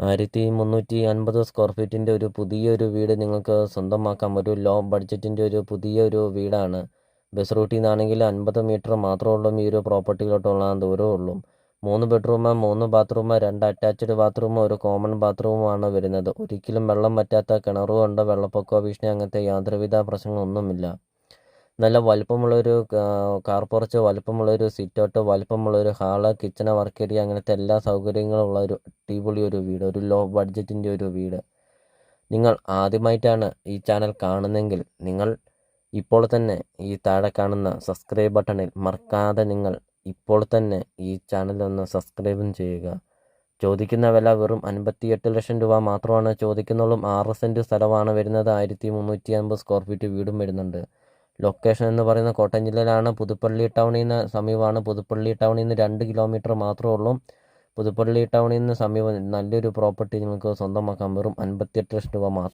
1350 square ഫീറ്റിൻ്റെ ഒരു പുതിയൊരു വീട് നിങ്ങൾക്ക് സ്വന്തമാക്കാം. ഒരു ലോ ബഡ്ജറ്റിൻ്റെ ഒരു പുതിയൊരു വീടാണ്. ബസ് റൂട്ടിൽ നിന്നാണെങ്കിൽ 50 മീറ്റർ മാത്രമേ ഉള്ളൂ ഈ ഒരു പ്രോപ്പർട്ടിയിലോട്ടുള്ള ദൂരമേ ഉള്ളൂ. 3 ബെഡ്റൂം, 3 ബാത്റൂം, 2 അറ്റാച്ച്ഡ് ബാത്റൂം, ഒരു കോമൺ ബാത്റൂമാണ് വരുന്നത്. ഒരിക്കലും വെള്ളം പറ്റാത്ത കിണറുമുണ്ട്. വെള്ളപ്പൊക്ക ഭീഷണി അങ്ങനത്തെ യാതൊരുവിധ പ്രശ്നങ്ങളൊന്നുമില്ല. നല്ല വലിപ്പമുള്ളൊരു കാർ പോർച്ച്, വലിപ്പമുള്ളൊരു സിറ്റൗട്ട്, വലിപ്പമുള്ളൊരു ഹാള്, കിച്ചണ്, വർക്ക് ഏരിയ, അങ്ങനത്തെ എല്ലാ സൗകര്യങ്ങളും ഉള്ള ഒരു അടിപൊളി ഒരു വീട്, ഒരു ലോ ബഡ്ജറ്റിൻ്റെ ഒരു വീട്. നിങ്ങൾ ആദ്യമായിട്ടാണ് ഈ ചാനൽ കാണുന്നതെങ്കിൽ നിങ്ങൾ ഇപ്പോൾ തന്നെ ഈ താഴെ കാണുന്ന സബ്സ്ക്രൈബ് ബട്ടണിൽ മറക്കാതെ നിങ്ങൾ ഇപ്പോൾ തന്നെ ഈ ചാനലൊന്ന് സബ്സ്ക്രൈബും ചെയ്യുക. ചോദിക്കുന്ന വില വെറും 58 ലക്ഷം രൂപ മാത്രമാണ് ചോദിക്കുന്നുള്ളൂ. 6 സെൻറ്റ് സ്ഥലമാണ് വരുന്നത്. 1350 സ്ക്വയർ ഫീറ്റ് വീടും വരുന്നുണ്ട്. ലൊക്കേഷൻ എന്ന് പറയുന്നത് കോട്ടയം ജില്ലയിലാണ്. പുതുപ്പള്ളി ടൗണിൽ നിന്ന് സമീപമാണ്. പുതുപ്പള്ളി ടൗണിൽ നിന്ന് 2 കിലോമീറ്റർ മാത്രമേ ഉള്ളൂ. പുതുപ്പള്ളി ടൗണിൽ നിന്ന് സമീപം നല്ലൊരു പ്രോപ്പർട്ടി നിങ്ങൾക്ക് സ്വന്തമാക്കാം. വെറും 58 ലക്ഷം രൂപ മാത്രം.